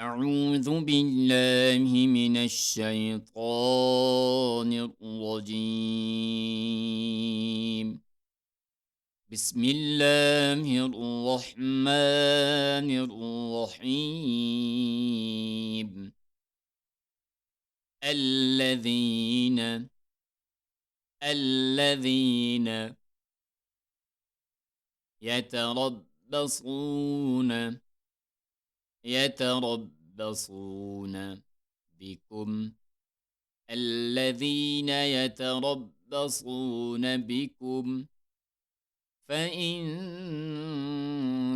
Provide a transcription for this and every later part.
أعوذ بالله من الشيطان الرجيم. بسم الله الرحمن الرحيم. الذين يتربصون يتربصون بكم الذين يتربصون بكم فإن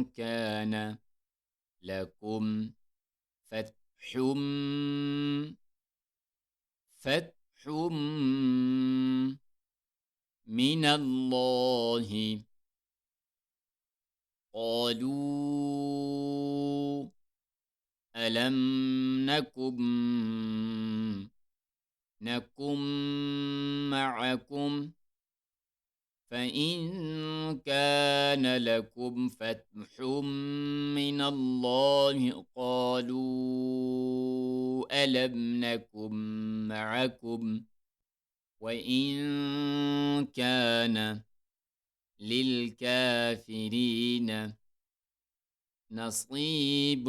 كان لكم فتح فتح من الله قالوا ألم نكن معكم فإن كان لكم فتح من الله قالوا ألم نكن معكم وإن كان للكافرين نصيب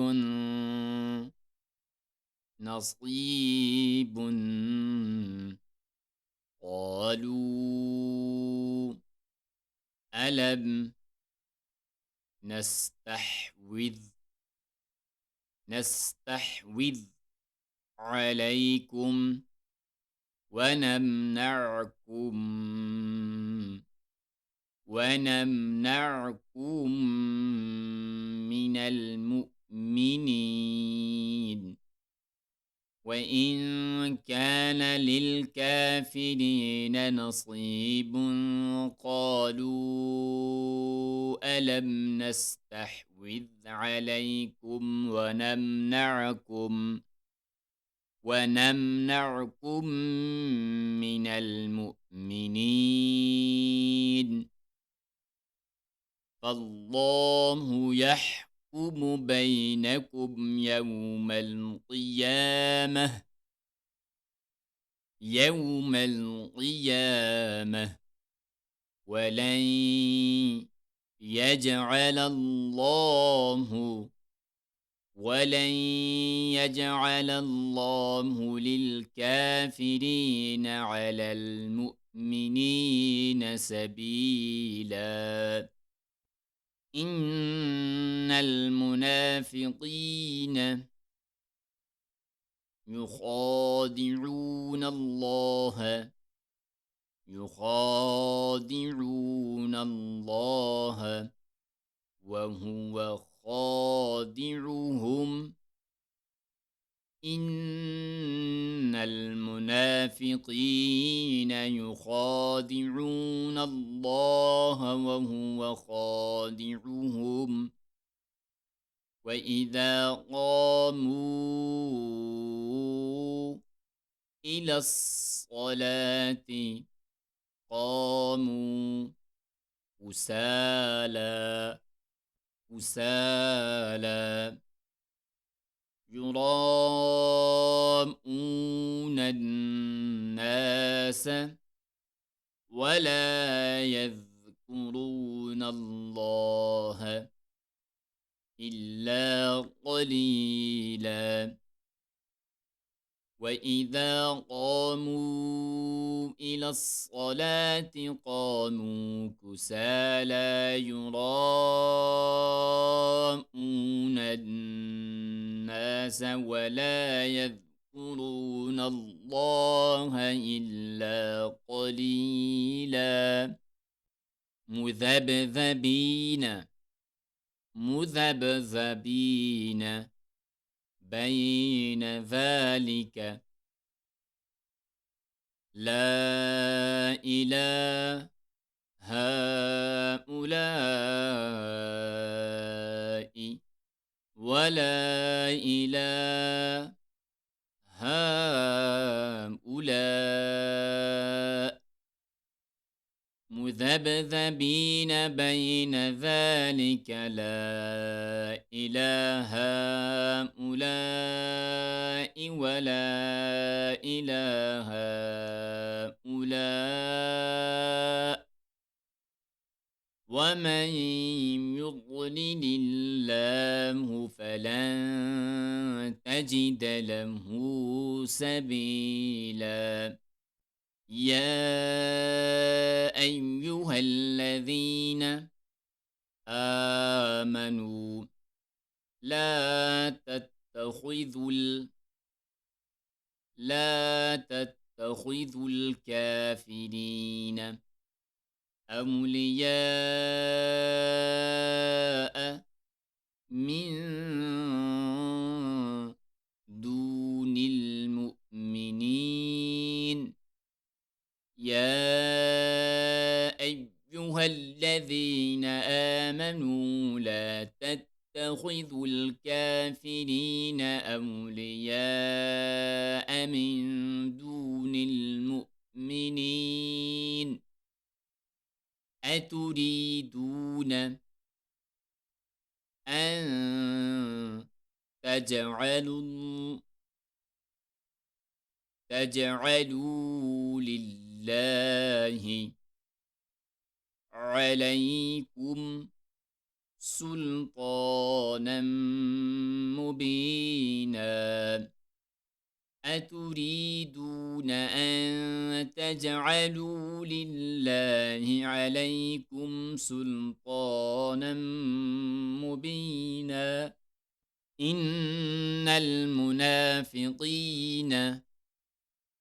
قالوا ألم نستحوذ عليكم ونمنعكم من المؤمنين وإن كان للكافرين نصيب قالوا ألم نستحوذ عليكم ونمنعكم من المؤمنين فالله يحكم بينكم يوم القيامة ولن يجعل الله للكافرين على المؤمنين سبيلا إن المنافقين يخادعون الله وهو خادعهم إن المنافقين يخادعون الله وهو خادعهم وإذا قاموا إلى الصلاة قاموا كسالى يراءون الناس ولا يذكرون الله إلا قليلا وإذا قاموا إلى الصلاة قاموا كسالى يراءون الناس ولا يذكرون الله إلا قليلا مذبذبين بين ذلك لا إله هؤلاء ولا إله هؤلاء مذبذبين بين ذلك لا إله هؤلاء ولا إلى هؤلاء ومن يضلل الله فلن تجد له سبيلا. يا أيها الذين آمنوا لا تتخذوا لا تتخذوا الكافرين أولياء من دون المؤمنين. يا أيها الذين آمنوا لا تتخذوا الكافرين أولياء من دون المؤمنين. أتريدون أن تجعلوا لله عليكم سلطانا مبينا. أتريدون أن تجعلوا لله عليكم سلطانا مبينا. إن المنافقين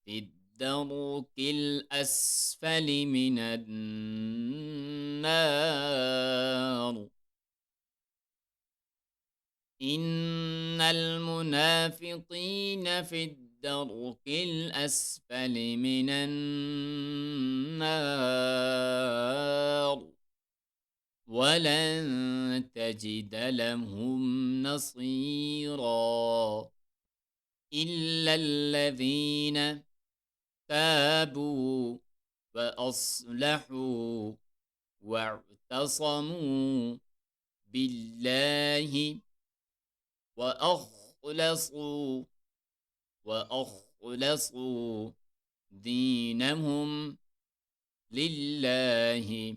في الدرك الأسفل من النار. إن المنافقين في الدرك الأسفل من النار ولن تجد لهم نصيرا. إلا الذين تابوا وأصلحوا واعتصموا بالله وأخلصوا دينهم لله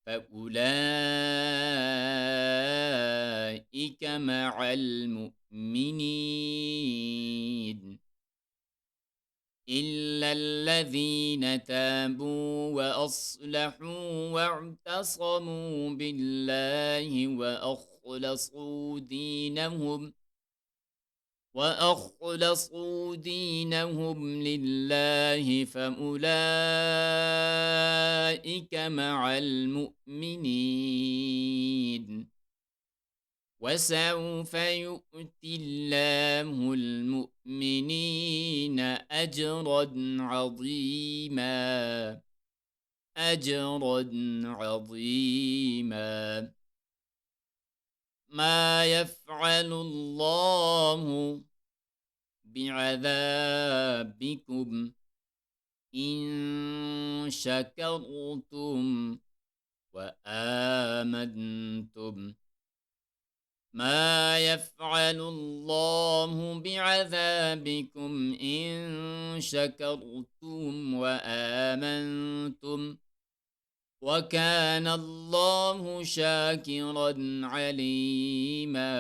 فأولئك مع المؤمنين. إلا الذين تابوا وأصلحوا واعتصموا بالله وأخلصوا دينهم لله فأولئك مع المؤمنين. وسوف يؤتي الله المؤمنين أجرا عظيما. ما يفعل الله بعذابكم إن شكرتم وآمنتم. ما يفعل الله بعذابكم إن شكرتم وآمنتم وكان الله شاكرا عليما.